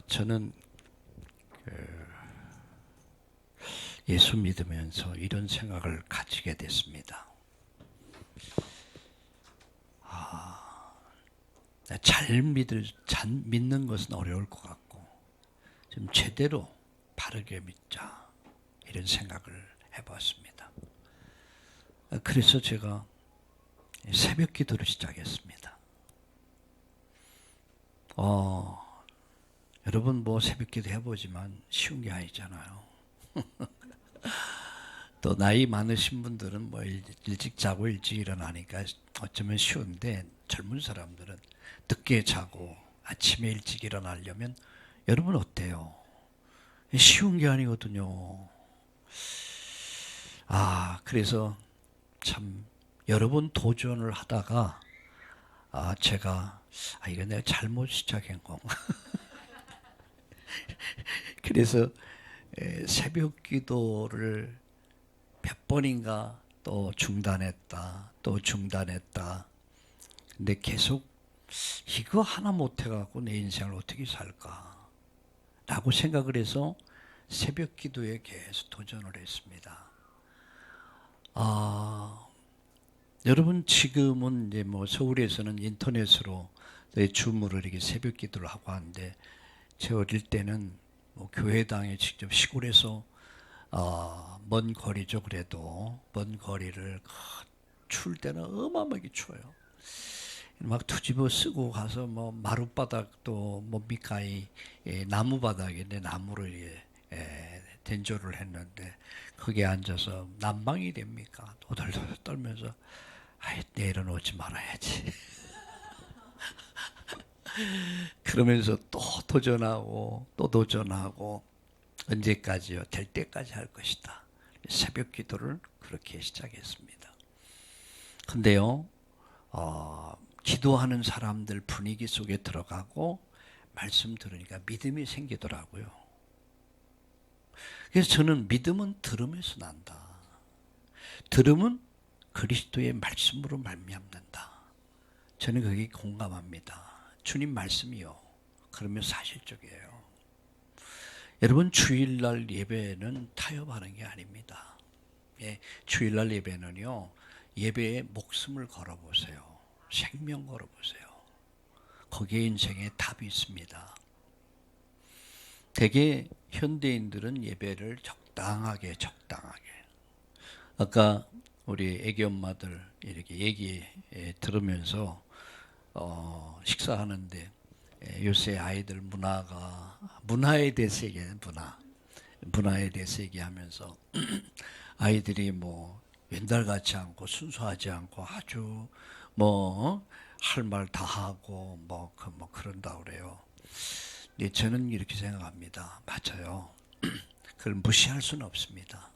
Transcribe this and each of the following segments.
저는 예수 믿으면서 이런 생각을 가지게 됐습니다. 잘 믿는 것은 어려울 것 같고 좀 제대로 바르게 믿자 이런 생각을 해봤습니다. 그래서 제가 새벽 기도를 시작했습니다. 여러분 뭐 새벽 기도 해보지만 쉬운 게 아니잖아요. 또 나이 많으신 분들은 뭐 일찍 자고 일찍 일어나니까 어쩌면 쉬운데 젊은 사람들은 늦게 자고 아침에 일찍 일어나려면 여러분 어때요? 쉬운 게 아니거든요. 그래서 참 여러 번 도전을 하다가 제가 이거 내가 잘못 시작한 건가? 그래서 새벽 기도를 몇 번인가 또 중단했다. 근데 계속 이거 하나 못해갖고 내 인생을 어떻게 살까? 라고 생각을 해서 새벽 기도에 계속 도전을 했습니다. 여러분 지금은 이제 뭐 서울에서는 인터넷으로 줌으로 이렇게 새벽 기도를 하고 하는데 제 어릴 때는 뭐 교회당에 직접 시골에서 먼 거리죠. 그래도 먼 거리를 추울 때는 어마어마하게 추워요. 막 뒤집어 쓰고 가서 뭐 마룻바닥도 뭐 밑가이 나무 바닥인데 나무를 된조를 했는데 거기에 앉아서 난방이 됩니까? 오들오들 떨면서 내일은 오지 말아야지. 그러면서 또 도전하고 또 도전하고 언제까지요? 될 때까지 할 것이다. 새벽 기도를 그렇게 시작했습니다. 근데요, 기도하는 사람들 분위기 속에 들어가고 말씀 들으니까 믿음이 생기더라고요. 그래서 저는 믿음은 들음에서 난다. 들음은 그리스도의 말씀으로 말미암는다. 저는 거기에 공감합니다. 주님 말씀이요. 그러면 사실적이에요. 여러분 주일날 예배는 타협하는 게 아닙니다. 주일날 예배는요. 예배에 목숨을 걸어보세요. 생명 걸어보세요. 거기에 인생에 답이 있습니다. 대개 현대인들은 예배를 적당하게 아까 우리 애기 엄마들 이렇게 얘기 들으면서 식사하는데 요새 아이들 문화에 대해서 문화에 대해서 얘기하면서 아이들이 뭐 옛날 같지 않고 순수하지 않고 아주 뭐 할 말 다 하고 뭐 그런다 그래요. 근데 저는 이렇게 생각합니다. 맞아요. 그걸 무시할 수는 없습니다.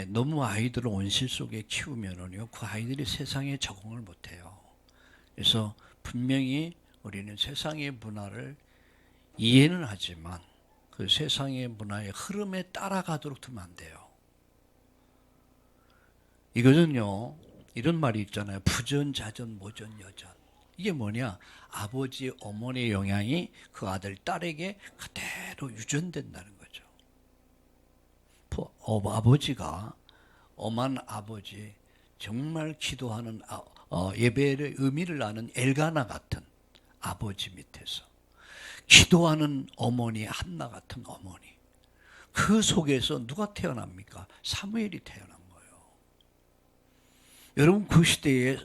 너무 아이들을 온실 속에 키우면은요, 그 아이들이 세상에 적응을 못해요. 그래서 분명히 우리는 세상의 문화를 이해는 하지만 그 세상의 문화의 흐름에 따라가도록 두면 안 돼요. 이거는요, 이런 말이 있잖아요. 부전자전 모전여전. 이게 뭐냐? 아버지, 어머니의 영향이 그 아들, 딸에게 그대로 유전된다는 거죠. 아버지가 엄한 아버지, 정말 기도하는 예배의 의미를 아는 엘가나 같은 아버지 밑에서 기도하는 어머니, 한나 같은 어머니, 그 속에서 누가 태어납니까? 사무엘이 태어난 거예요. 여러분 그 시대에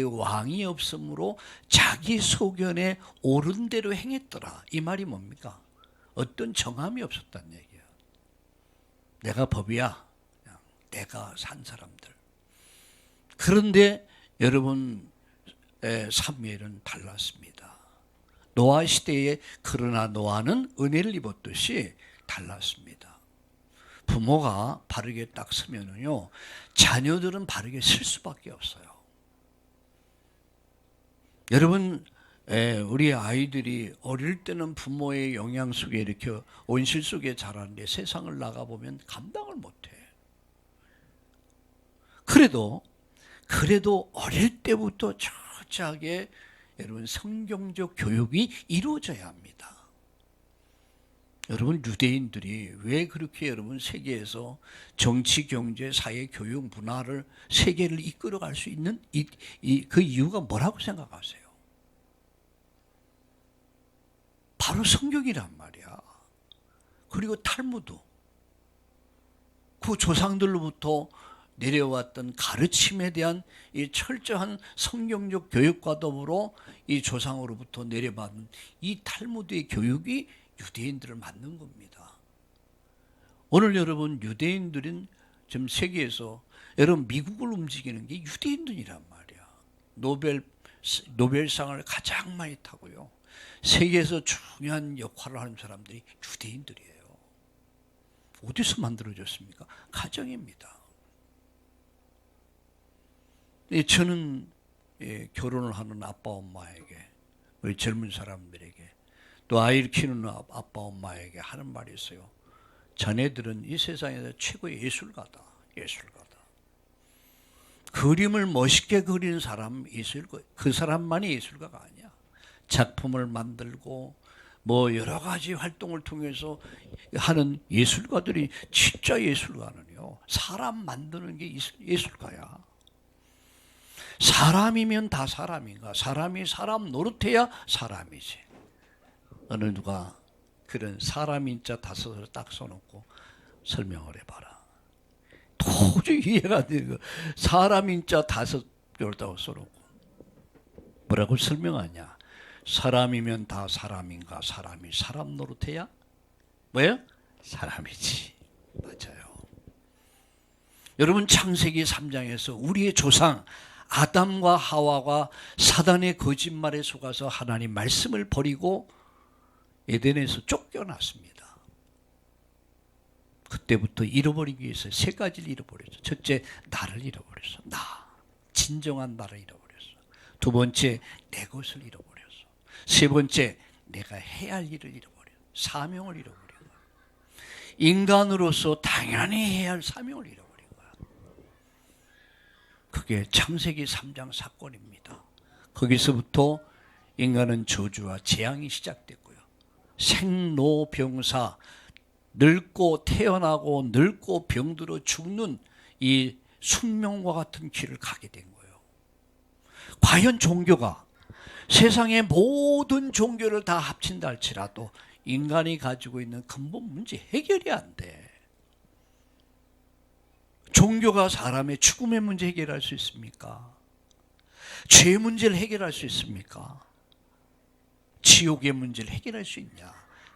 왕이 없으므로 자기 소견에 옳은 대로 행했더라. 이 말이 뭡니까? 어떤 정함이 없었다는 얘기예요. 내가 법이야. 그냥 내가 산 사람들. 그런데 여러분 사무엘은 달랐습니다. 노아 시대에 그러나 노아는 은혜를 입었듯이 달랐습니다. 부모가 바르게 딱 서면은요, 자녀들은 바르게 쓸 수밖에 없어요. 여러분, 우리 아이들이 어릴 때는 부모의 영향 속에 이렇게 온실 속에 자라는데 세상을 나가보면 감당을 못해. 그래도 어릴 때부터 철저하게 여러분 성경적 교육이 이루어져야 합니다. 여러분 유대인들이 왜 그렇게 여러분 세계에서 정치, 경제, 사회, 교육, 문화를 세계를 이끌어갈 수 있는 그 이유가 뭐라고 생각하세요? 바로 성경이란 말이야. 그리고 탈무드. 그 조상들로부터 내려왔던 가르침에 대한 이 철저한 성경적 교육과 더불어 이 조상으로부터 내려받은 이 탈무드의 교육이 유대인들을 만든 겁니다. 오늘 여러분 유대인들은 지금 세계에서 여러분 미국을 움직이는 게 유대인들이란 말이야. 노벨상을 가장 많이 타고요. 세계에서 중요한 역할을 하는 사람들이 유대인들이에요. 어디서 만들어졌습니까? 가정입니다. 저는 결혼을 하는 아빠 엄마에게, 우리 젊은 사람들에게, 또 아이를 키우는 아빠 엄마에게 하는 말이 있어요. 자네들은 이 세상에서 최고의 예술가다. 예술가다. 그림을 멋있게 그리는 사람 그 사람만이 예술가가 아니야. 작품을 만들고 뭐 여러 가지 활동을 통해서 하는 예술가들이 진짜 예술가는요. 사람 만드는 게 예술가야. 사람이면 다 사람인가? 사람이 사람 노릇해야 사람이지. 어느 누가 그런 사람인자 5을 딱 써놓고 설명을 해봐라. 도저히 이해가 안 되는 거. 사람인자 5을 써놓고 뭐라고 설명하냐? 사람이면 다 사람인가? 사람이 사람 노릇해야 뭐예요? 사람이지. 맞아요. 여러분 창세기 3장에서 우리의 조상 아담과 하와가 사단의 거짓말에 속아서 하나님 말씀을 버리고 에덴에서 쫓겨났습니다. 그때부터 잃어버리기 위해서 3가지를 잃어버렸어. 첫째, 나를 잃어버렸어. 나. 진정한 나를 잃어버렸어. 2번째, 내 것을 잃어버렸어. 3번째, 내가 해야 할 일을 잃어버렸어. 사명을 잃어버린 거야. 인간으로서 당연히 해야 할 사명을 잃어버린 거야. 그게 창세기 3장 사건입니다. 거기서부터 인간은 저주와 재앙이 시작됐고요. 생로병사, 늙고 태어나고 늙고 병들어 죽는 이 숙명과 같은 길을 가게 된 거예요. 과연 종교가 세상의 모든 종교를 다 합친다 할지라도 인간이 가지고 있는 근본 문제 해결이 안 돼. 종교가 사람의 죽음의 문제 해결할 수 있습니까? 죄 문제를 해결할 수 있습니까? 지옥의 문제를 해결할 수 있냐?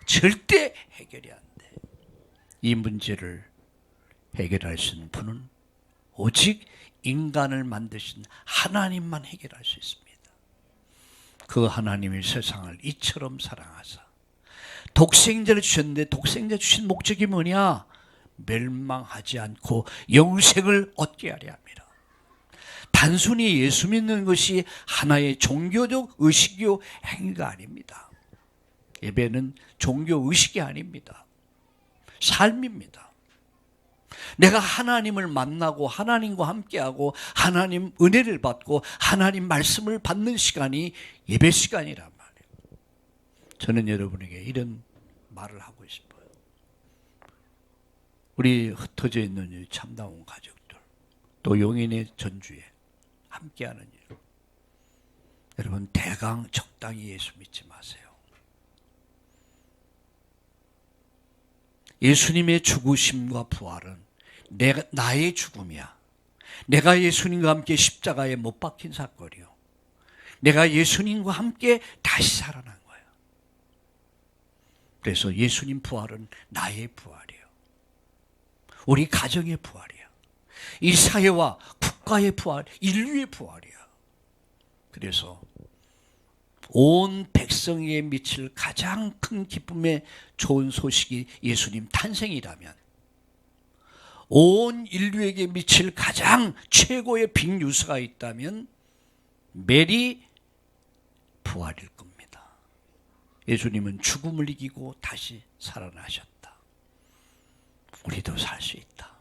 절대 해결이 안 돼. 이 문제를 해결할 수 있는 분은 오직 인간을 만드신 하나님만 해결할 수 있습니다. 그 하나님이 세상을 이처럼 사랑하사 독생자를 주셨는데 독생자 주신 목적이 뭐냐? 멸망하지 않고 영생을 얻게 하려 합니다. 단순히 예수 믿는 것이 하나의 종교적 의식이요 행위가 아닙니다. 예배는 종교 의식이 아닙니다. 삶입니다. 내가 하나님을 만나고 하나님과 함께하고 하나님 은혜를 받고 하나님 말씀을 받는 시간이 예배 시간이란 말이에요. 저는 여러분에게 이런 말을 하고 싶어요. 우리 흩어져 있는 참다운 가족들, 또 용인의 전주에 함께하는 일, 여러분 대강 적당히 예수 믿지 마세요. 예수님의 죽으심과 부활은 나의 죽음이야. 내가 예수님과 함께 십자가에 못 박힌 사건이요. 내가 예수님과 함께 다시 살아난 거예요. 그래서 예수님 부활은 나의 부활이에요. 우리 가정의 부활이야. 이 사회와 국가의 부활, 인류의 부활이야. 그래서 온 백성에게 미칠 가장 큰 기쁨의 좋은 소식이 예수님 탄생이라면 온 인류에게 미칠 가장 최고의 빅뉴스가 있다면 메리 부활일 겁니다. 예수님은 죽음을 이기고 다시 살아나셨다. 우리도 살 수 있다.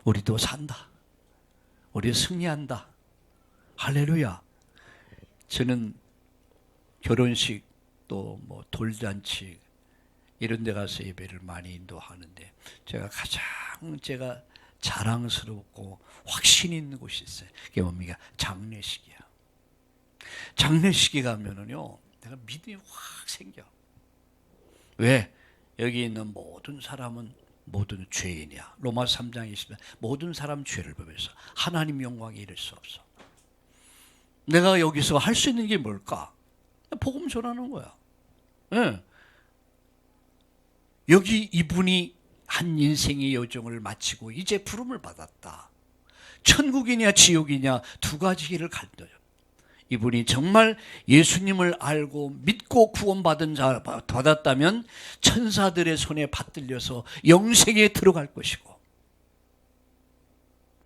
우리도 산다. 우리 승리한다. 할렐루야. 저는 결혼식 또 뭐 돌잔치 이런 데 가서 예배를 많이 인도하는데 제가 자랑스럽고 확신 있는 곳이 있어요. 그게 뭡니까? 장례식이야. 장례식에 가면은요, 내가 믿음이 확 생겨. 왜? 여기 있는 모든 사람은 모든 죄인이야. 로마 3장에 있으면 모든 사람 죄를 범해서 하나님 영광에 이를 수 없어. 내가 여기서 할 수 있는 게 뭘까? 복음 전하는 거야. 네. 여기 이분이 한 인생의 여정을 마치고 이제 부름을 받았다. 천국이냐 지옥이냐 두 가지 길을 갈더요. 이분이 정말 예수님을 알고 믿고 구원받은 자 받았다면 천사들의 손에 받들려서 영생에 들어갈 것이고,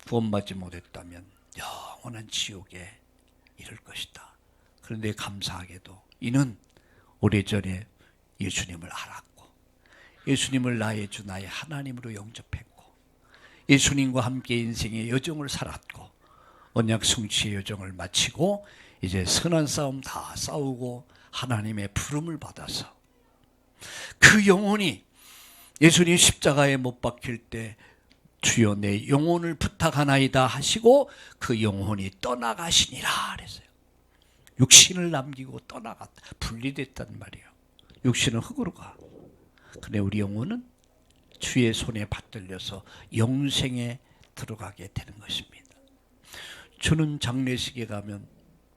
구원받지 못했다면 영원한 지옥에 이를 것이다. 그런데 감사하게도 이는 오래전에 예수님을 알았고 예수님을 나의 주 나의 하나님으로 영접했고 예수님과 함께 인생의 여정을 살았고 언약 성취의 여정을 마치고 이제 선한 싸움 다 싸우고 하나님의 부름을 받아서 그 영혼이 예수님 십자가에 못 박힐 때 주여 내 영혼을 부탁하나이다 하시고 그 영혼이 떠나가시니라 그랬어요. 육신을 남기고 떠나갔다. 분리됐단 말이에요. 육신은 흙으로 가. 근데 우리 영혼은 주의 손에 받들려서 영생에 들어가게 되는 것입니다. 저는 장례식에 가면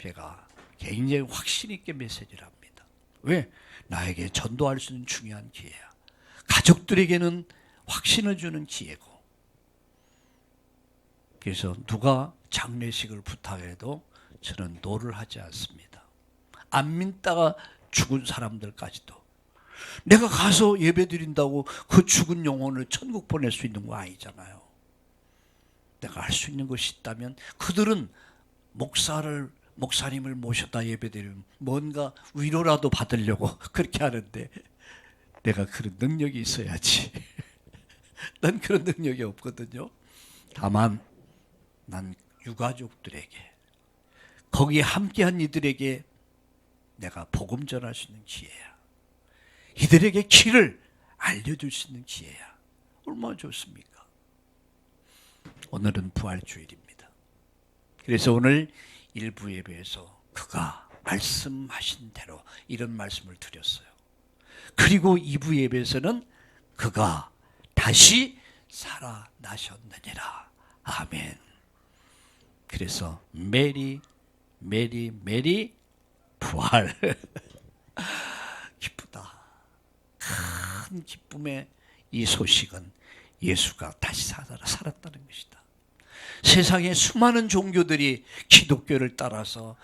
제가 굉장히 확신 있게 메시지를 합니다. 왜? 나에게 전도할 수 있는 중요한 기회야. 가족들에게는 확신을 주는 기회고. 그래서 누가 장례식을 부탁해도 저는 노를 하지 않습니다. 안 믿다가 죽은 사람들까지도. 내가 가서 예배 드린다고 그 죽은 영혼을 천국 보낼 수 있는 거 아니잖아요. 내가 할 수 있는 것이 있다면 그들은 목사님을 모셔다 예배 드리면 뭔가 위로라도 받으려고 그렇게 하는데 내가 그런 능력이 있어야지. 난 그런 능력이 없거든요. 다만 난 유가족들에게 거기에 함께한 이들에게 내가 복음 전할 수 있는 기회야. 이들에게 길을 알려줄 수 있는 기회야. 얼마나 좋습니까? 오늘은 부활주일입니다. 그래서 오늘 일부 예배에서 그가 말씀하신 대로 이런 말씀을 드렸어요. 그리고 2부 예배에서는 그가 다시 살아나셨느니라. 아멘. 그래서 메리 부활. 기쁘다. 큰 기쁨의 이 소식은 예수가 다시 살았다는 것이다. 세상에 수많은 종교들이 기독교를 따라서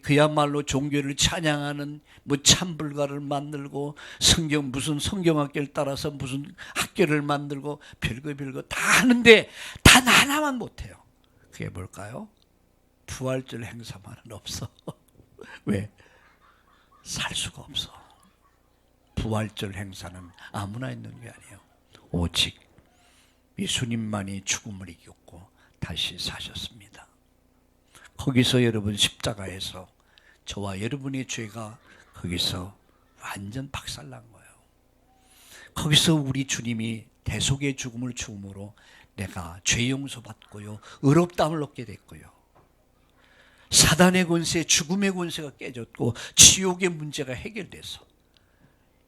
그야말로 종교를 찬양하는 참불가를 만들고 무슨 성경학교를 따라서 무슨 학교를 만들고 별거 다 하는데 단 하나만 못해요. 그게 뭘까요? 부활절 행사만은 없어. 왜? 살 수가 없어. 부활절 행사는 아무나 있는 게 아니에요. 오직 예수님만이 죽음을 이겼고 다시 사셨습니다. 거기서 여러분 십자가에서 저와 여러분의 죄가 거기서 완전 박살난 거예요. 거기서 우리 주님이 대속의 죽음을 죽음으로 내가 죄 용서받고요, 의롭다함을 얻게 됐고요, 사단의 권세, 죽음의 권세가 깨졌고 지옥의 문제가 해결돼서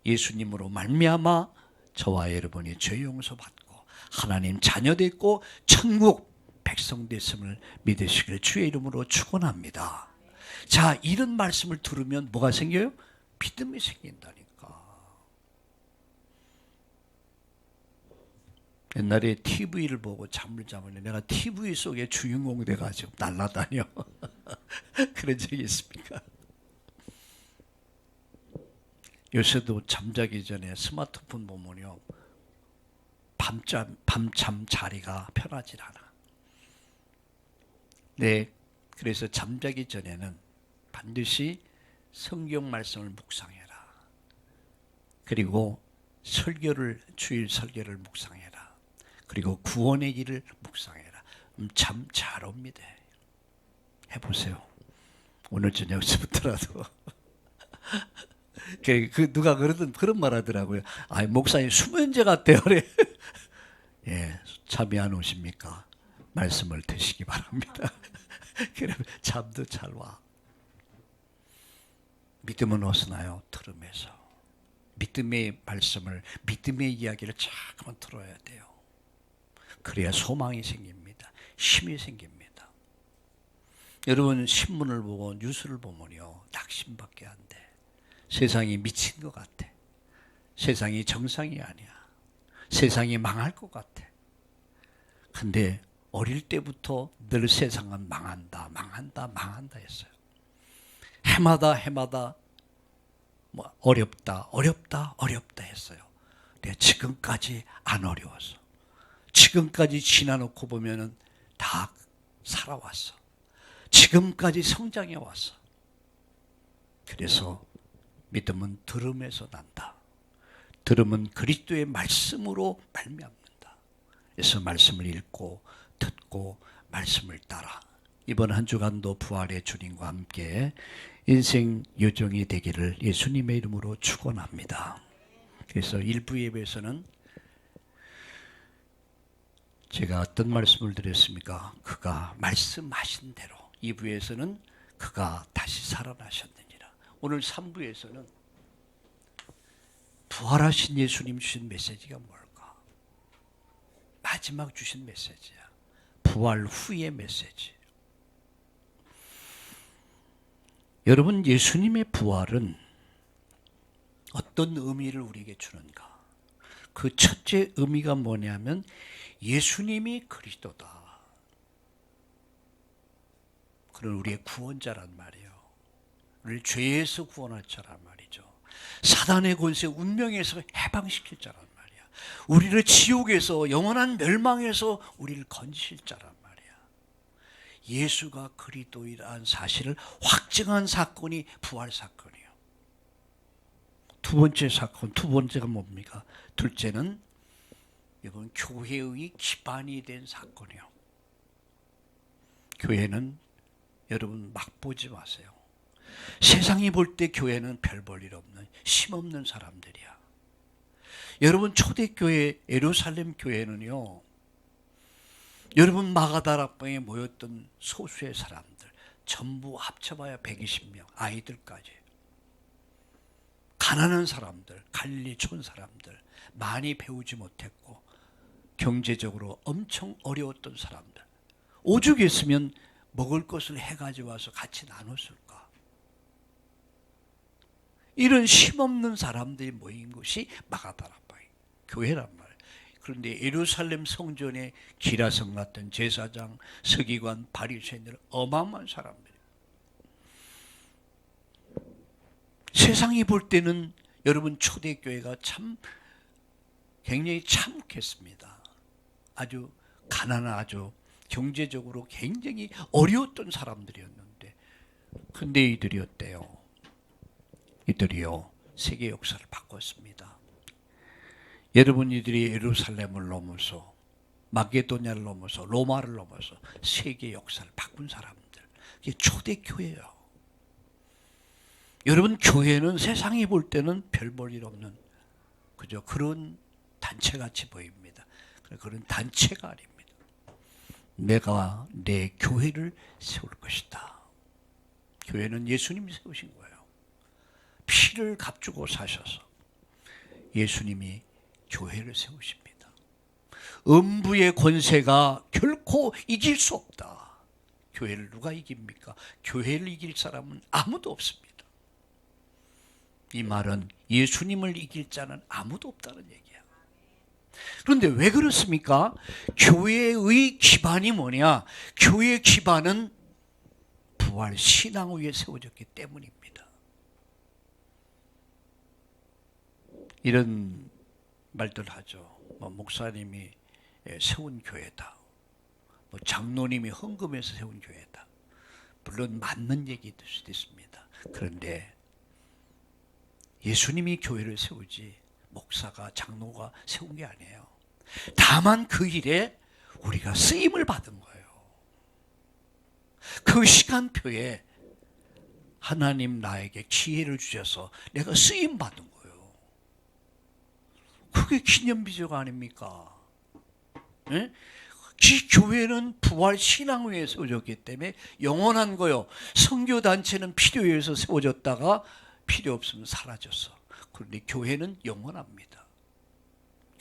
예수님으로 말미암아 저와 여러분이 죄 용서받고 하나님 자녀 됐고 천국 백성 됐음을 믿으시길 주의 이름으로 축원합니다. 자, 이런 말씀을 들으면 뭐가 생겨요? 믿음이 생긴다니까. 옛날에 TV를 보고 잠을 자면 내가 TV 속에 주인공 돼가지고 날아다녀. 그런 적이 있습니까? 요새도 잠자기 전에 스마트폰 보면요, 밤잠 자리가 편하질 않아. 네, 그래서 잠자기 전에는 반드시 성경 말씀을 묵상해라. 그리고 주일 설교를 묵상해라. 그리고 구원의 길을 묵상해라. 잠 잘 옵니다. 해보세요. 오늘 저녁부터라도. 그 누가 그런 말 하더라고요. 아, 목사님 수면제 같대요. 그래. 예, 잠이 안 오십니까? 말씀을 드시기 바랍니다. 그러면 잠도 잘 와. 믿음은 어디서나요? 들으면서. 믿음의 말씀을, 믿음의 이야기를 자꾸만 들어야 돼요. 그래야 소망이 생깁니다. 힘이 생깁니다. 여러분 신문을 보고 뉴스를 보면요, 낙심밖에 안 돼. 세상이 미친 것 같아. 세상이 정상이 아니야. 세상이 망할 것 같아. 근데 어릴 때부터 늘 세상은 망한다, 망한다, 망한다 했어요. 해마다 뭐 어렵다, 어렵다, 어렵다 했어요. 근데 지금까지 안 어려웠어. 지금까지 지나놓고 보면은 다 살아왔어. 지금까지 성장해 왔어. 그래서 믿음은 들음에서 난다. 들음은 그리스도의 말씀으로 말미암는다. 그래서 말씀을 읽고 듣고 말씀을 따라 이번 한 주간도 부활의 주님과 함께 인생 요정이 되기를 예수님의 이름으로 축원합니다. 그래서 일부 예배에서는 제가 어떤 말씀을 드렸습니까? 그가 말씀하신 대로. 2부에서는 그가 다시 살아나셨느니라. 오늘 3부에서는 부활하신 예수님 주신 메시지가 뭘까? 마지막 주신 메시지야. 부활 후의 메시지. 여러분, 예수님의 부활은 어떤 의미를 우리에게 주는가? 그 첫째 의미가 뭐냐면 예수님이 그리스도다. 그는 우리의 구원자란 말이에요. 우리를 죄에서 구원할 자란 말이죠. 사단의 권세, 운명에서 해방시킬 자란 말이야. 우리를 지옥에서, 영원한 멸망에서 우리를 건지실 자란 말이야. 예수가 그리스도이라는 사실을 확증한 사건이 부활 사건이에요. 두 번째 사건, 두 번째가 뭡니까? 둘째는 이건 교회의 기반이 된 사건이에요. 교회는 여러분 막 보지 마세요. 세상이 볼 때 교회는 별 볼 일 없는 힘없는 사람들이야. 여러분 초대교회 예루살렘 교회는요, 여러분 마가다락방에 모였던 소수의 사람들 전부 합쳐봐야 120명, 아이들까지. 가난한 사람들, 갈릴리촌 사람들, 많이 배우지 못했고 경제적으로 엄청 어려웠던 사람들. 오죽했으면 먹을 것을 해가지고 와서 같이 나눴을까? 이런 힘없는 사람들이 모인 곳이 마가다락방 교회란 말이에요. 그런데 예루살렘 성전에 기라성 같은 제사장, 서기관, 바리새인들 어마어마한 사람들이에요. 세상이 볼 때는 여러분 초대교회가 참 굉장히 참혹했습니다. 아주 가난하죠. 경제적으로 굉장히 어려웠던 사람들이었는데, 근데 이들이 어때요? 이들이요, 세계 역사를 바꿨습니다. 여러분, 이들이 예루살렘을 넘어서 마게도냐를 넘어서 로마를 넘어서 세계 역사를 바꾼 사람들, 이게 초대교회예요. 여러분, 교회는 세상이 볼 때는 별 볼 일 없는 그저 그런 단체같이 보입니다. 그런 단체가 아닙니다. 내가 내 교회를 세울 것이다. 교회는 예수님이 세우신 거예요. 피를 값주고 사셔서 예수님이 교회를 세우십니다. 음부의 권세가 결코 이길 수 없다. 교회를 누가 이깁니까? 교회를 이길 사람은 아무도 없습니다. 이 말은 예수님을 이길 자는 아무도 없다는 얘기야. 그런데 왜 그렇습니까? 교회의 기반이 뭐냐? 교회의 기반은 부활 신앙 위에 세워졌기 때문입니다. 이런 말들 하죠. 뭐 목사님이 세운 교회다. 뭐 장로님이 헌금해서 세운 교회다. 물론 맞는 얘기일 수도 있습니다. 그런데 예수님이 교회를 세우지 목사가, 장로가 세운 게 아니에요. 다만 그 일에 우리가 쓰임을 받은 거예요. 그 시간표에 하나님 나에게 기회를 주셔서 내가 쓰임 받은 거예요. 그게 기념비적 아닙니까? 예? 이 교회는 부활 신앙 위에 세워졌기 때문에 영원한 거요. 선교단체는 필요에 의해서 세워졌다가 필요 없으면 사라졌어. 그런데 교회는 영원합니다.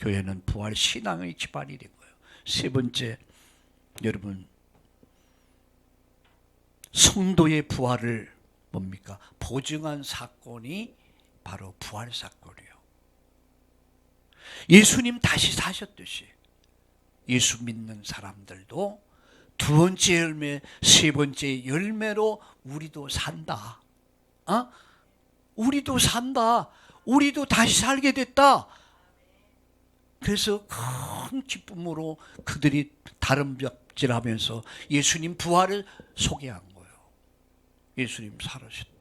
교회는 부활 신앙의 기반이 된 거예요. 세 번째, 여러분, 성도의 부활을 뭡니까? 보증한 사건이 바로 부활 사건이에요. 예수님 다시 사셨듯이 예수 믿는 사람들도 두 번째 열매, 세 번째 열매로 우리도 산다. 우리도 산다. 우리도 다시 살게 됐다. 그래서 큰 기쁨으로 그들이 다름잡질하면서 예수님 부활을 소개한 거예요. 예수님 살아셨다.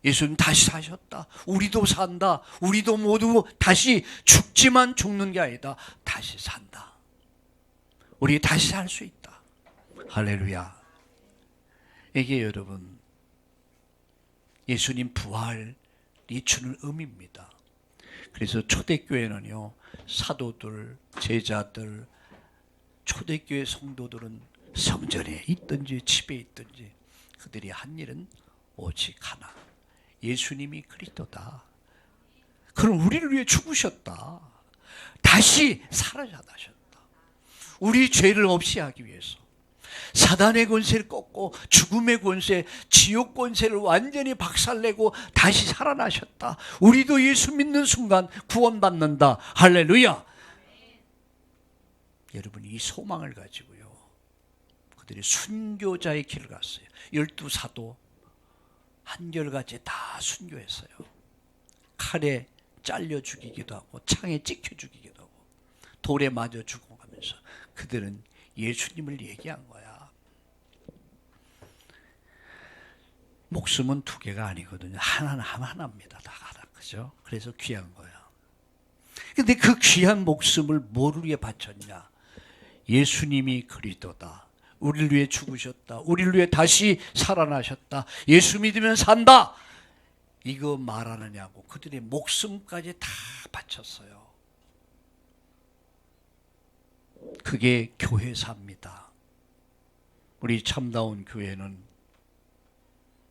예수님 다시 사셨다. 우리도 산다. 우리도 모두 다시 죽지만 죽는 게 아니다. 다시 산다. 우리 다시 살 수 있다. 할렐루야. 이게 여러분 예수님 부활이 주는 의미입니다. 그래서 초대교회는요, 사도들, 제자들, 초대교회 성도들은 성전에 있든지 집에 있든지 그들이 한 일은 오직 하나. 예수님이 그리스도다. 그럼 우리를 위해 죽으셨다. 다시 살아나셨다. 우리 죄를 없이 하기 위해서. 사단의 권세를 꺾고 죽음의 권세, 지옥 권세를 완전히 박살내고 다시 살아나셨다. 우리도 예수 믿는 순간 구원받는다. 할렐루야. 여러분, 이 소망을 가지고요, 그들이 순교자의 길을 갔어요. 12사도 한결같이 다 순교했어요. 칼에 잘려 죽이기도 하고 창에 찍혀 죽이기도 하고 돌에 맞아 죽어가면서 그들은 예수님을 얘기한 거야. 목숨은 두 개가 아니거든요. 하나입니다. 다 하나. 그죠? 그래서 귀한 거야. 근데 그 귀한 목숨을 뭐를 위해 바쳤냐? 예수님이 그리스도다. 우리를 위해 죽으셨다. 우리를 위해 다시 살아나셨다. 예수 믿으면 산다. 이거 말하느냐고 그들의 목숨까지 다 바쳤어요. 그게 교회사입니다. 우리 참다운 교회는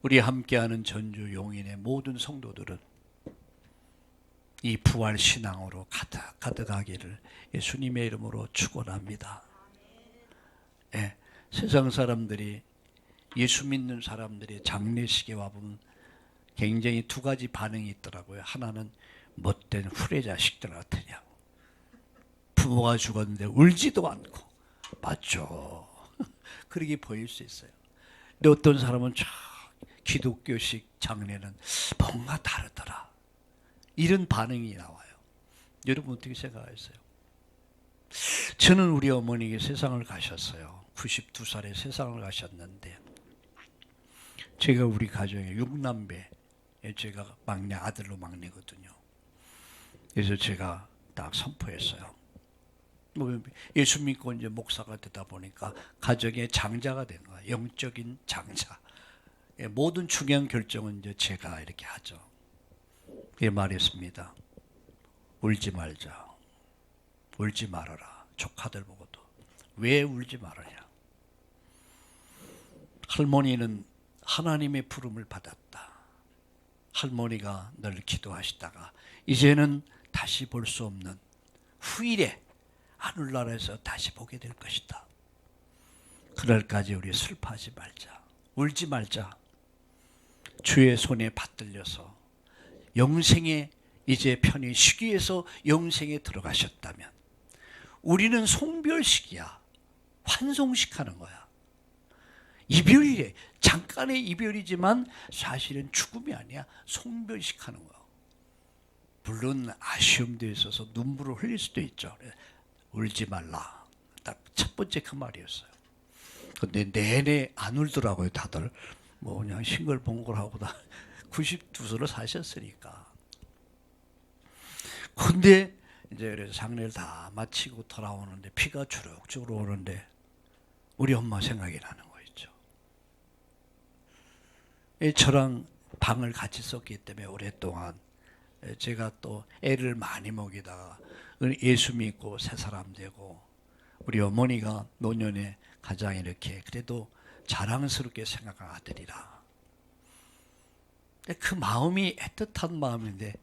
우리 함께하는 전주 용인의 모든 성도들은 이 부활 신앙으로 가득하기를 예수님의 이름으로 축원합니다. 예, 세상 사람들이 예수 믿는 사람들이 장례식에 와보면 굉장히 두 가지 반응이 있더라고요. 하나는 못된 후레자식들 같으냐고. 부모가 죽었는데 울지도 않고. 맞죠. 그렇게 보일 수 있어요. 근데 어떤 사람은 기독교식 장례는 뭔가 다르더라. 이런 반응이 나와요. 여러분 어떻게 생각하세요? 저는 우리 어머니가 세상을 가셨어요. 92살에 세상을 가셨는데 제가 우리 가정에 6남매, 제가 막내 아들로 막내거든요. 그래서 제가 딱 선포했어요. 예수 믿고 이제 목사가 되다 보니까 가정의 장자가 된 거야. 영적인 장자. 모든 중요한 결정은 이제 제가 이렇게 하죠. 예, 말했습니다. 울지 말자. 울지 말아라. 조카들 보고도. 왜 울지 말아냐? 할머니는 하나님의 부름을 받았다. 할머니가 늘 기도하시다가 이제는 다시 볼 수 없는 후일에 하늘나라에서 다시 보게 될 것이다. 그날까지 우리 슬퍼하지 말자. 울지 말자. 주의 손에 받들려서 영생에 이제 편히 쉬기 위해서 영생에 들어가셨다면 우리는 송별식이야. 환송식 하는 거야. 이별이래. 잠깐의 이별이지만 사실은 죽음이 아니야. 송별식 하는 거야. 물론 아쉬움도 있어서 눈물을 흘릴 수도 있죠. 울지 말라. 딱 첫 번째 그 말이었어요. 근데 내내 안 울더라고요, 다들. 뭐 그냥 싱글벙글하고 다 92세로 사셨으니까. 근데 이제 그래서 장례를 다 마치고 돌아오는데 피가 주룩주룩 오는데 우리 엄마 생각이 나는 거 있죠. 저랑 방을 같이 썼기 때문에 오랫동안 제가 또 애를 많이 먹이다가 예수 믿고 새 사람 되고 우리 어머니가 노년에 가장 이렇게 그래도 자랑스럽게 생각한 아들이라. 그 마음이 애틋한 마음인데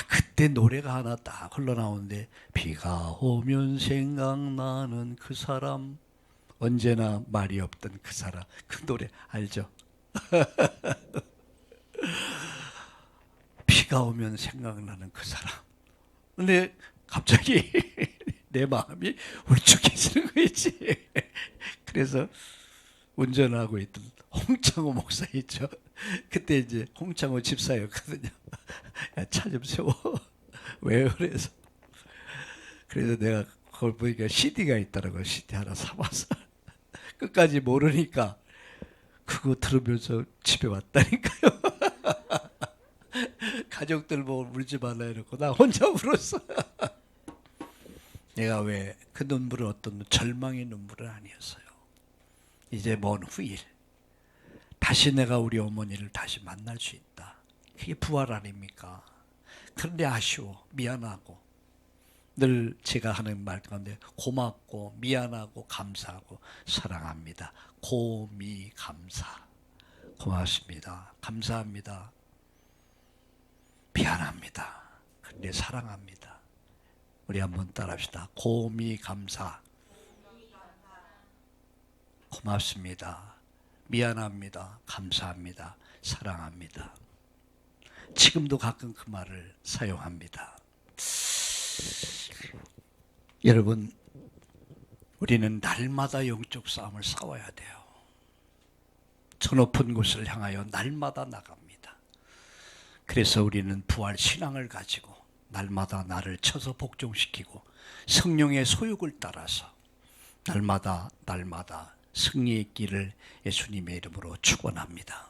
그때 노래가 하나 딱 흘러나오는데 비가 오면 생각나는 그 사람 언제나 말이 없던 그 사람 그 노래 알죠? 비가 오면 생각나는 그 사람. 근데 갑자기 내 마음이 울적해지는 거지. 그래서 운전하고 있던 홍창호 목사 있죠. 그때 이제 홍창호 집사였거든요. 차 좀 세워. 왜 그래서? 그래서 내가 그걸 보니까 CD가 있더라고요. CD 하나 사봐서. 끝까지 모르니까 그거 들으면서 집에 왔다니까요. 가족들 보고 울지 말라 이러고 나 혼자 울었어. 내가 왜 그 눈물은 어떤 절망의 눈물은 아니었어요. 이제 먼 후일 다시 내가 우리 어머니를 다시 만날 수 있다. 그게 부활 아닙니까? 그런데 아쉬워, 미안하고 늘 제가 하는 말 가운데 고맙고 미안하고 감사하고 사랑합니다. 고미감사. 고맙습니다. 감사합니다. 미안합니다. 그런데 사랑합니다. 우리 한번 따라합시다. 고미감사. 고맙습니다. 미안합니다. 감사합니다. 사랑합니다. 지금도 가끔 그 말을 사용합니다. 여러분, 우리는 날마다 영적 싸움을 싸워야 돼요. 저 높은 곳을 향하여 날마다 나갑니다. 그래서 우리는 부활 신앙을 가지고 날마다 나를 쳐서 복종시키고 성령의 소욕을 따라서 날마다 승리의 길을 예수님의 이름으로 축원합니다.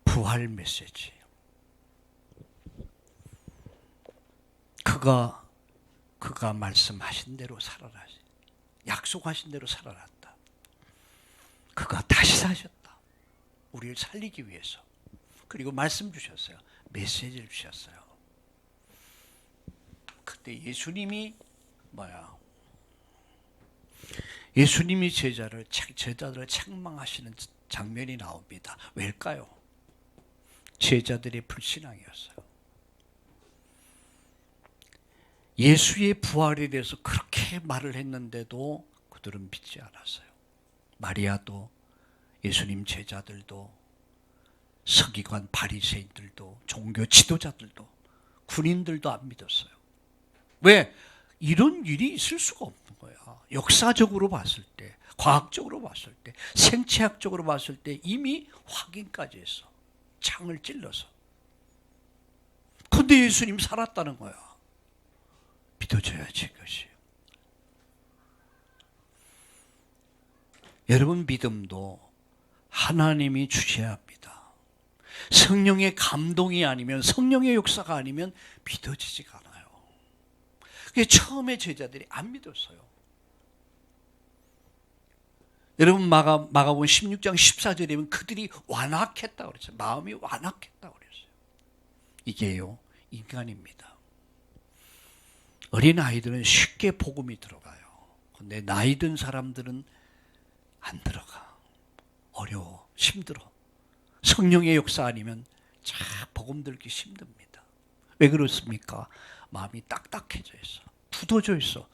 부활 메시지. 그가 말씀하신 대로 살아라. 약속하신 대로 살아났다. 그가 다시 사셨다. 우리를 살리기 위해서. 그리고 말씀 주셨어요. 메시지를 주셨어요. 그때 예수님이 예수님이 제자들을 책망하시는 장면이 나옵니다. 왜일까요? 제자들의 불신앙이었어요. 예수의 부활에 대해서 그렇게 말을 했는데도 그들은 믿지 않았어요. 마리아도 예수님 제자들도 서기관 바리새인들도 종교 지도자들도 군인들도 안 믿었어요. 왜? 이런 일이 있을 수가 없는 거야. 역사적으로 봤을 때, 과학적으로 봤을 때, 생체학적으로 봤을 때 이미 확인까지 했어. 창을 찔러서. 근데 예수님 살았다는 거야. 믿어줘야지 그것이. 여러분 믿음도 하나님이 주셔야 합니다. 성령의 감동이 아니면 성령의 역사가 아니면 믿어지지가 않아요. 그게 처음에 제자들이 안 믿었어요. 여러분 마가복음 16장 14절에 보면 그들이 완악했다고 그랬어요. 마음이 완악했다고 그랬어요. 이게요 인간입니다. 어린 아이들은 쉽게 복음이 들어가요. 근데 나이 든 사람들은 안 들어가. 어려워. 힘들어. 성령의 역사 아니면 참 복음 들기 힘듭니다. 왜 그렇습니까? 마음이 딱딱해져 있어. 굳어져 있어.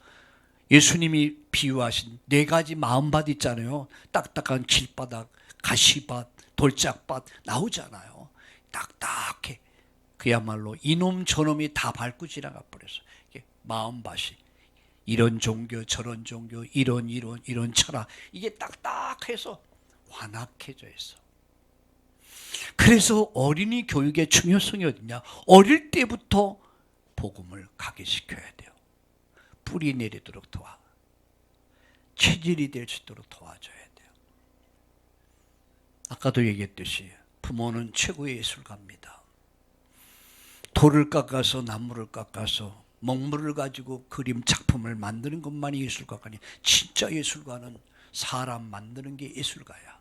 예수님이 비유하신 4가지 마음밭 있잖아요. 딱딱한 길바닥, 가시밭, 돌짝밭 나오잖아요. 딱딱해. 그야말로 이놈 저놈이 다 밟고 지나가 버렸어. 마음밭이 이런 종교 저런 종교 이런 철학 이게 딱딱해서 완악해져 있어. 그래서 어린이 교육의 중요성이 어디냐? 어릴 때부터 복음을 각인시켜야 돼요. 뿌리 내리도록 체질이 될 수 있도록 도와줘야 돼요. 아까도 얘기했듯이 부모는 최고의 예술가입니다. 돌을 깎아서 나무를 깎아서 먹물을 가지고 그림 작품을 만드는 것만이 예술가가 아니에요. 진짜 예술가는 사람 만드는 게 예술가야.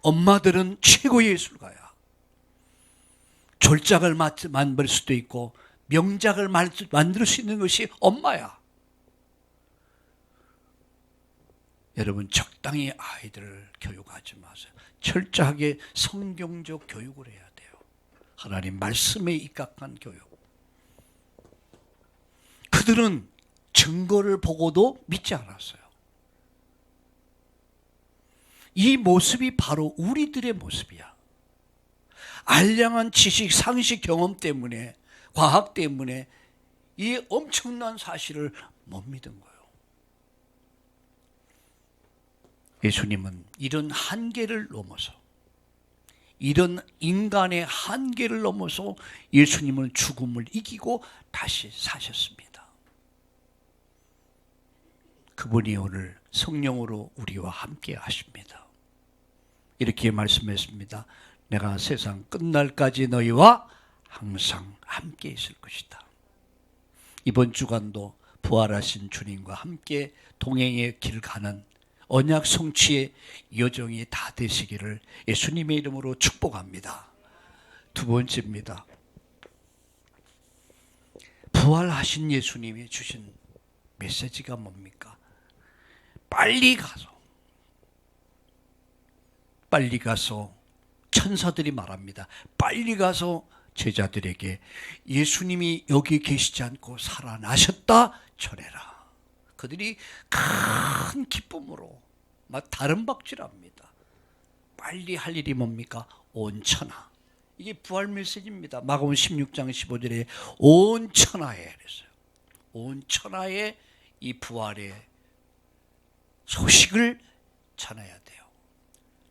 엄마들은 최고의 예술가야. 졸작을 만들 수도 있고 명작을 만들 수 있는 것이 엄마야. 여러분, 적당히 아이들을 교육하지 마세요. 철저하게 성경적 교육을 해야 돼요. 하나님 말씀에 입각한 교육. 그들은 증거를 보고도 믿지 않았어요. 이 모습이 바로 우리들의 모습이야. 알량한 지식, 상식, 경험 때문에, 과학 때문에 이 엄청난 사실을 못 믿은 거예요. 예수님은 이런 한계를 넘어서, 이런 인간의 한계를 넘어서 예수님은 죽음을 이기고 다시 사셨습니다. 그분이 오늘 성령으로 우리와 함께 하십니다. 이렇게 말씀했습니다. 내가 세상 끝날까지 너희와 항상 함께 있을 것이다. 이번 주간도 부활하신 주님과 함께 동행의 길 가는 언약 성취의 여정이 다 되시기를 예수님의 이름으로 축복합니다. 두 번째입니다. 부활하신 예수님이 주신 메시지가 뭡니까? 빨리 가서 천사들이 말합니다. 빨리 가서 제자들에게 예수님이 여기 계시지 않고 살아나셨다 전해라. 그들이 큰 기쁨으로 막 다른박질합니다. 빨리 할 일이 뭡니까? 온 천하. 이게 부활 메시지입니다. 마가복음 16장 15절에 온 천하에 그랬어요. 온 천하에 이 부활의 소식을 전해야 돼요.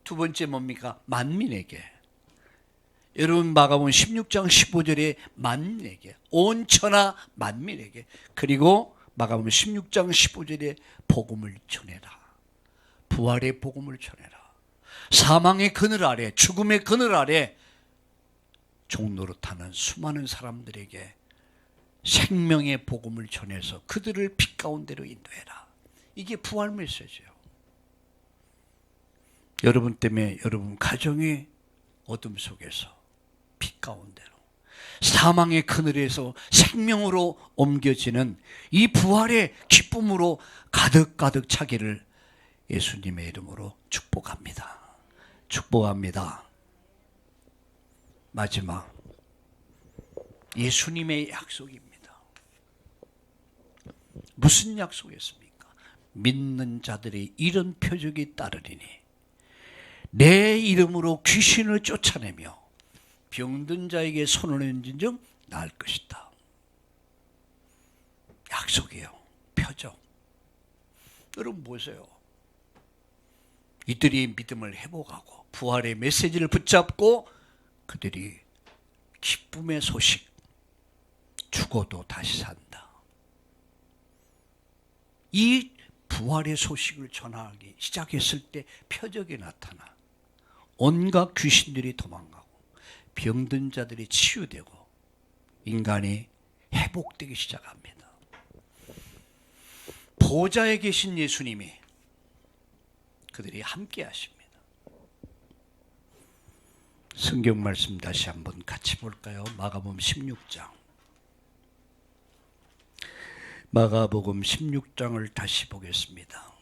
두 번째 뭡니까? 만민에게. 여러분, 마가복음 16장 15절에 만민에게, 온 천하 만민에게, 그리고 마가복음 16장 15절에 복음을 전해라. 부활의 복음을 전해라. 사망의 그늘 아래, 죽음의 그늘 아래 종노릇하는 수많은 사람들에게 생명의 복음을 전해서 그들을 빛 가운데로 인도해라. 이게 부활 메시지예요. 여러분 때문에 여러분 가정이 어둠 속에서 빛 가운데로, 사망의 그늘에서 생명으로 옮겨지는 이 부활의 기쁨으로 가득가득 차기를 예수님의 이름으로 축복합니다. 축복합니다. 마지막, 예수님의 약속입니다. 무슨 약속이었습니까? 믿는 자들의 이런 표적이 따르리니 내 이름으로 귀신을 쫓아내며 병든 자에게 손을 얹은즉 나을 것이다. 약속이에요. 표적. 여러분 보세요. 이들이 믿음을 회복하고 부활의 메시지를 붙잡고 그들이 기쁨의 소식, 죽어도 다시 산다. 이 부활의 소식을 전하기 시작했을 때 표적이 나타나 온갖 귀신들이 도망가고 병든 자들이 치유되고 인간이 회복되기 시작합니다. 보좌에 계신 예수님이 그들이 함께 하십니다. 성경 말씀 다시 한번 같이 볼까요? 마가복음 16장. 마가복음 16장을 다시 보겠습니다.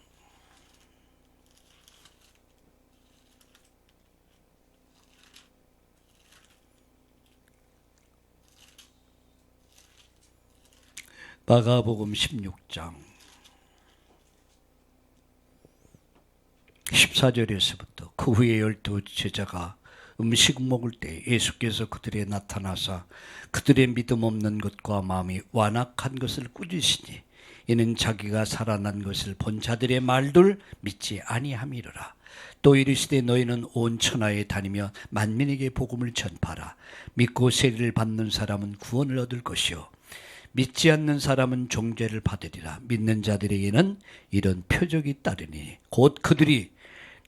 마가복음 16장 14절에서부터 그 후에 12 제자가 음식 먹을 때 예수께서 그들에 나타나사 그들의 믿음 없는 것과 마음이 완악한 것을 꾸짖으시니 이는 자기가 살아난 것을 본 자들의 말들 믿지 아니함이로라. 또 이르시되 너희는 온 천하에 다니며 만민에게 복음을 전파하라. 믿고 세례를 받는 사람은 구원을 얻을 것이요 믿지 않는 사람은 종죄를 받으리라. 믿는 자들에게는 이런 표적이 따르니 곧 그들이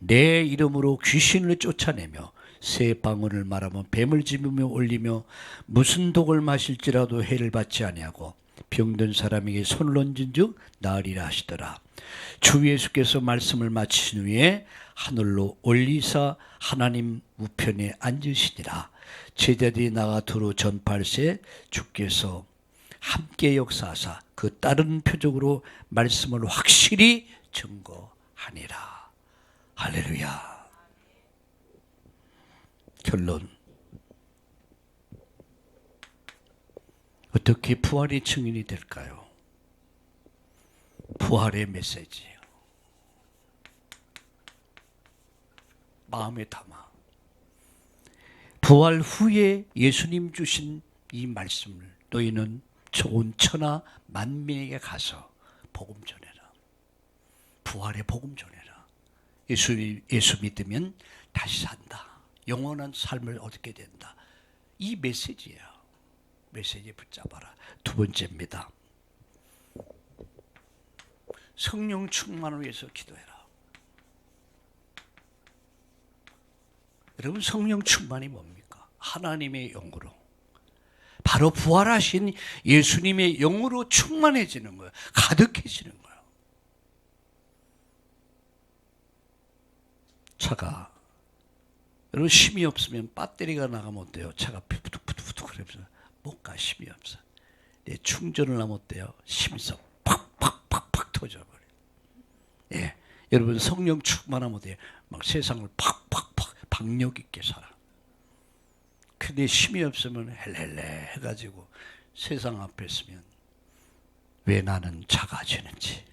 내 이름으로 귀신을 쫓아내며 새 방언을 말하며 뱀을 집으며 올리며 무슨 독을 마실지라도 해를 받지 아니하고 병든 사람에게 손을 얹은 즉 나으리라 하시더라. 주 예수께서 말씀을 마치신 후에 하늘로 올리사 하나님 우편에 앉으시니라. 제자들이 나가 두루 전파할새 주께서 함께 역사하사 그 다른 표적으로 말씀을 확실히 증거하니라. 할렐루야. 결론. 어떻게 부활의 증인이 될까요? 부활의 메시지예요. 마음에 담아. 부활 후에 예수님 주신 이 말씀을 너희는 온 천하 만민에게 가서 복음 전해라. 부활의 복음 전해라. 예수 믿으면 다시 산다. 영원한 삶을 얻게 된다. 이 메시지예요. 메시지 붙잡아라. 두 번째입니다. 성령 충만을 위해서 기도해라. 여러분, 성령 충만이 뭡니까? 하나님의 영으로, 바로 부활하신 예수님의 영으로 충만해지는 거예요. 가득해지는 거예요. 차가, 여러분, 힘이 없으면 배터리가 나가면 어때요? 차가 푸득푸득푸득 그러면서 못 가. 힘이 없어. 내 충전을 하면 어때요? 힘서 팍팍팍팍 터져버려요. 예, 여러분, 성령 충만하면 어때요? 막 세상을 팍팍팍 박력 있게 살아. 근데 힘이 없으면 헬렐레 해가지고 세상 앞에 있으면 왜 나는 작아지는지,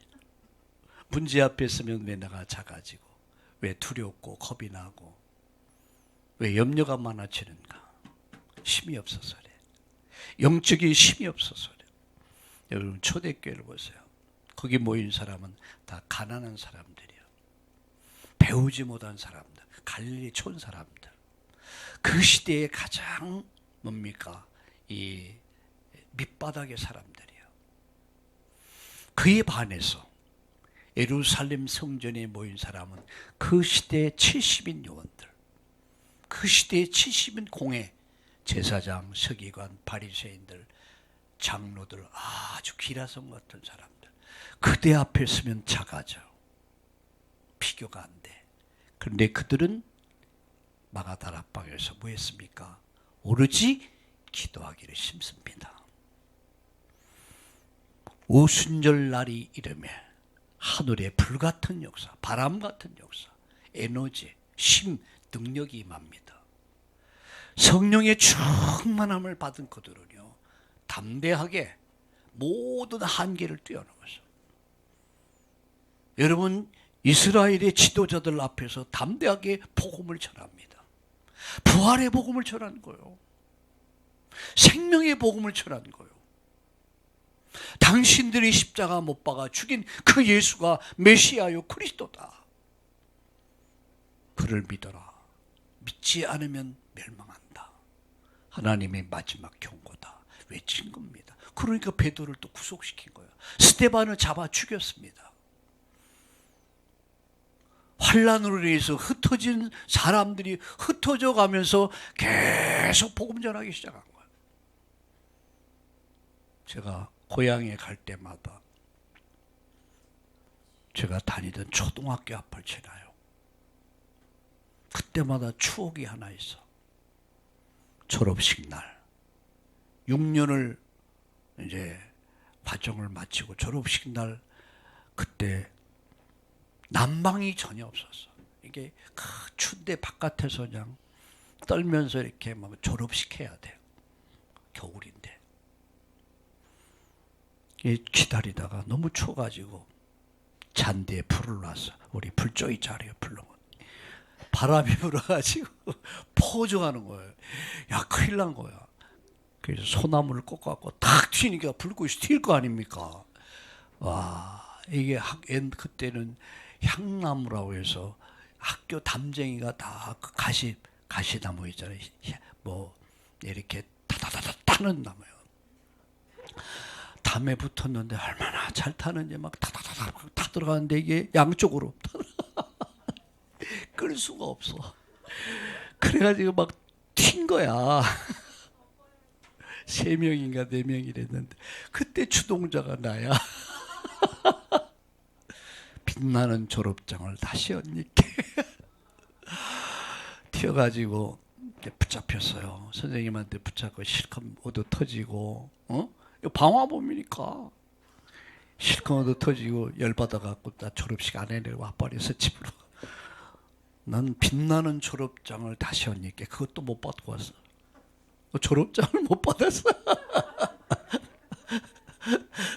문제 앞에 있으면 왜 내가 작아지고, 왜 두렵고 겁이 나고, 왜 염려가 많아지는가? 힘이 없어서 그래. 영적인 힘이 없어서 그래. 여러분, 초대교회를 보세요. 거기 모인 사람은 다 가난한 사람들이야. 배우지 못한 사람들, 갈릴리 촌 사람들. 그 시대에 가장 뭡니까? 이 밑바닥의 사람들이야. 그에 반해서 예루살렘 성전에 모인 사람은 그 시대의 70인 요원들, 그 시대의 70인 공회, 제사장, 서기관, 바리새인들, 장로들, 아주 기라성 같은 사람들. 그대 앞에 서면 작아져. 비교가 안 돼. 그런데 그들은 마가다락방에서 뭐 했습니까? 오로지 기도하기를 힘씁니다. 오순절 날이 이르매 하늘의 불같은 역사, 바람 같은 역사, 에너지, 힘, 능력이 임합니다. 성령의 충만함을 받은 그들은요, 담대하게 모든 한계를 뛰어넘어서, 여러분, 이스라엘의 지도자들 앞에서 담대하게 복음을 전합니다. 부활의 복음을 전한 거예요. 생명의 복음을 전한 거예요. 당신들이 십자가 못 박아 죽인 그 예수가 메시아요 그리스도다. 그를 믿어라. 믿지 않으면 멸망한다. 하나님의 마지막 경고다. 외친 겁니다. 그러니까 베드로를 또 구속시킨 거예요. 스데반을 잡아 죽였습니다. 환난으로 인해서 흩어진 사람들이 흩어져 가면서 계속 복음 전하기 시작한 거예요. 제가 고향에 갈 때마다 제가 다니던 초등학교 앞을 지나요. 그때마다 추억이 하나 있어. 졸업식 날 6년을 이제 과정을 마치고 졸업식 날, 그때 난방이 전혀 없었어. 이게 그 추운데 바깥에서 그냥 떨면서 이렇게 막 졸업식 해야 돼요. 겨울인데. 기다리다가 너무 추워가지고 잔디에 불을 놨어. 우리 불조이 자리에 불러고. 바람이 불어가지고 포종하는 거예요. 야, 큰일 난 거야. 그래서 소나무를 꽂아갖고 탁 튀니까 불꽃이 튈 거 아닙니까? 와, 이게 그때는 향나무라고 해서 학교 담쟁이가 다 그 가시나무 있잖아요. 뭐 이렇게 타다다다 타는 나무예요. 담에 붙었는데 얼마나 잘 타는지 막 타다다다 타 들어가는데 이게 양쪽으로 끌 수가 없어. 그래가지고 막 튄 거야. 3명인가 4명이랬는데 그때 주동자가 나야. 빛나는 졸업장을 다시 얻니께 튀어가지고 이제 붙잡혔어요. 선생님한테 붙잡고 실컷 얻어 터지고, 이거 방화범이니까 실컷 얻어 터지고 열받아갖고 나 졸업식 안 해내고 아빠리에서 집으로. 난 빛나는 졸업장을 다시 언니께 그것도 못 받고 왔어. 졸업장을 못 받았어.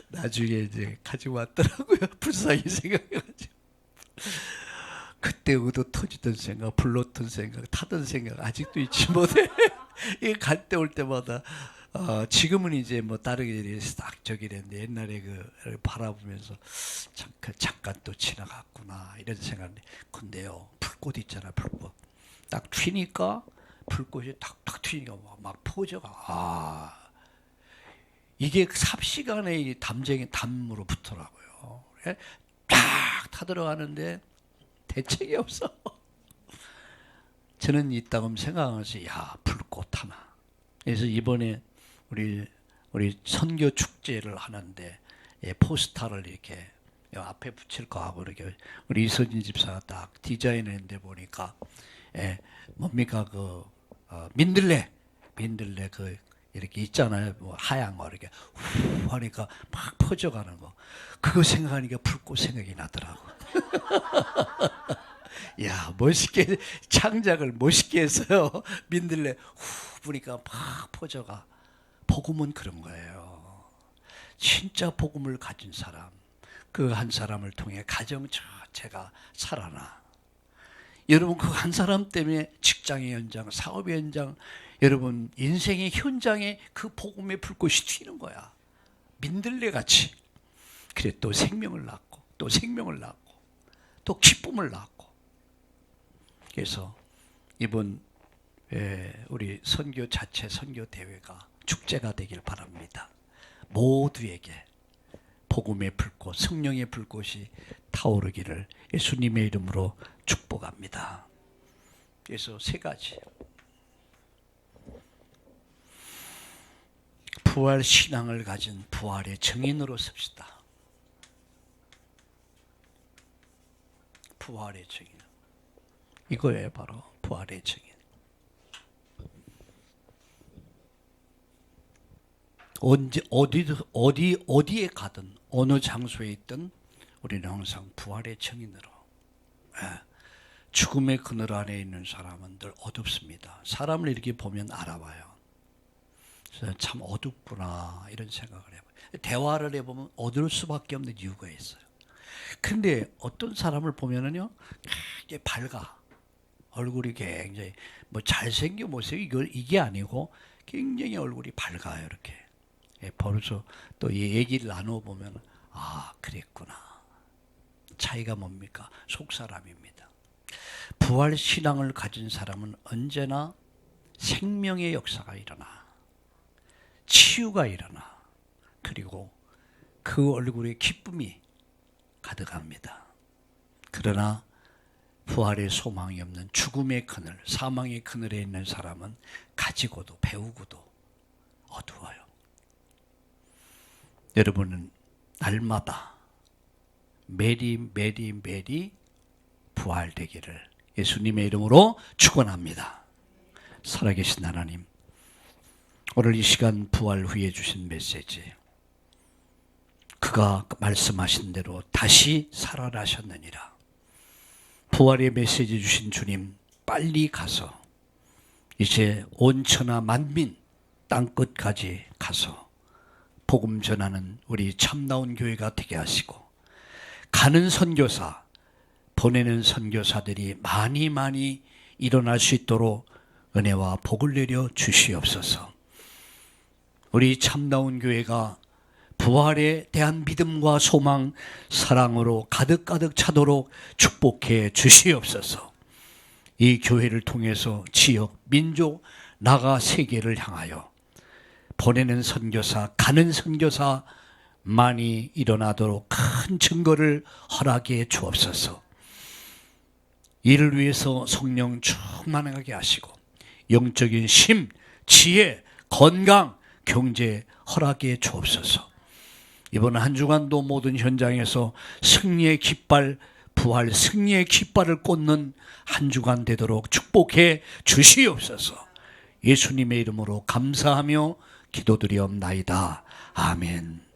나중에 이제 가지고 왔더라고요. 불쌍히 생각해가지고. 그때 얻어 터지던 생각, 불렀던 생각, 타던 생각 아직도 잊지 못해. 이 갈 때 올 때마다 지금은 이제 뭐 다르게 딱 저기 됐는데 옛날에 그 바라보면서 잠깐 또 지나갔구나 이런 생각인데, 근데요 불꽃 있잖아, 불꽃 딱 튀니까 불꽃이 탁탁 튀니까 막 퍼져가. 이게 삽시간에 담으로 붙더라고요. 딱 타들어가는데 대책이 없어. 저는 이따금 생각하면서 야 불꽃 하나. 그래서 이번에 우리 선교 축제를 하는데 포스터를 이렇게 앞에 붙일 거 하고 이렇게 우리 이서진 집사가 딱 디자인했는데 보니까 뭡니까 그 민들레 그 이렇게 있잖아요. 뭐 하얀 거 이렇게 후 하니까 막 퍼져가는 거. 그거 생각하니까 불꽃 생각이 나더라고. 야 멋있게 창작을 멋있게 했어요. 민들레 후 부니까 막 퍼져가. 복음은 그런 거예요. 진짜 복음을 가진 사람, 그 한 사람을 통해 가정 자체가 살아나. 여러분 그 한 사람 때문에 직장의 현장, 사업의 현장, 여러분 인생의 현장에 그 복음의 불꽃이 튀는 거야. 민들레같이. 그래 또 생명을 낳고 또 생명을 낳고 또 기쁨을 낳고. 그래서 이번 우리 선교 자체 선교 대회가 축제가 되길 바랍니다. 모두에게 복음의 불꽃, 성령의 불꽃이 타오르기를 예수님의 이름으로 축복합니다. 그래서 세 가지. 부활 신앙을 가진 부활의 증인으로 섭시다. 부활의 증인. 이거예요, 바로 부활의 증인. 어디에 가든 어느 장소에 있든 우리는 항상 부활의 증인으로. 죽음의 그늘 안에 있는 사람은 늘 어둡습니다. 사람을 이렇게 보면 알아봐요. 참 어둡구나 이런 생각을 해봐요. 대화를 해보면 어두울 수밖에 없는 이유가 있어요. 근데 어떤 사람을 보면은요, 이게 밝아. 얼굴이 굉장히 뭐 잘생겨 보세요. 이게 아니고 굉장히 얼굴이 밝아요. 이렇게. 벌써 또 이 얘기를 나눠보면 아 그랬구나. 차이가 뭡니까? 속사람입니다. 부활 신앙을 가진 사람은 언제나 생명의 역사가 일어나, 치유가 일어나, 그리고 그 얼굴에 기쁨이 가득합니다. 그러나 부활의 소망이 없는 죽음의 그늘, 사망의 그늘에 있는 사람은 가지고도 배우고도 어두워요. 여러분은 날마다 매리 부활되기를 예수님의 이름으로 축원합니다. 살아계신 하나님, 오늘 이 시간 부활 후에 주신 메시지, 그가 말씀하신 대로 다시 살아나셨느니라. 부활의 메시지 주신 주님, 빨리 가서 이제 온 천하 만민 땅끝까지 가서 복음 전하는 우리 참나온 교회가 되게 하시고, 가는 선교사, 보내는 선교사들이 많이 일어날 수 있도록 은혜와 복을 내려 주시옵소서. 우리 참나온 교회가 부활에 대한 믿음과 소망, 사랑으로 가득 차도록 축복해 주시옵소서. 이 교회를 통해서 지역, 민족, 나가 세계를 향하여 보내는 선교사, 가는 선교사 많이 일어나도록 큰 증거를 허락해 주옵소서. 이를 위해서 성령 충만하게 하시고 영적인 심, 지혜, 건강, 경제 허락해 주옵소서. 이번 한 주간도 모든 현장에서 승리의 깃발 부활 승리의 깃발을 꽂는 한 주간 되도록 축복해 주시옵소서. 예수님의 이름으로 감사하며 기도드리옵나이다. 아멘.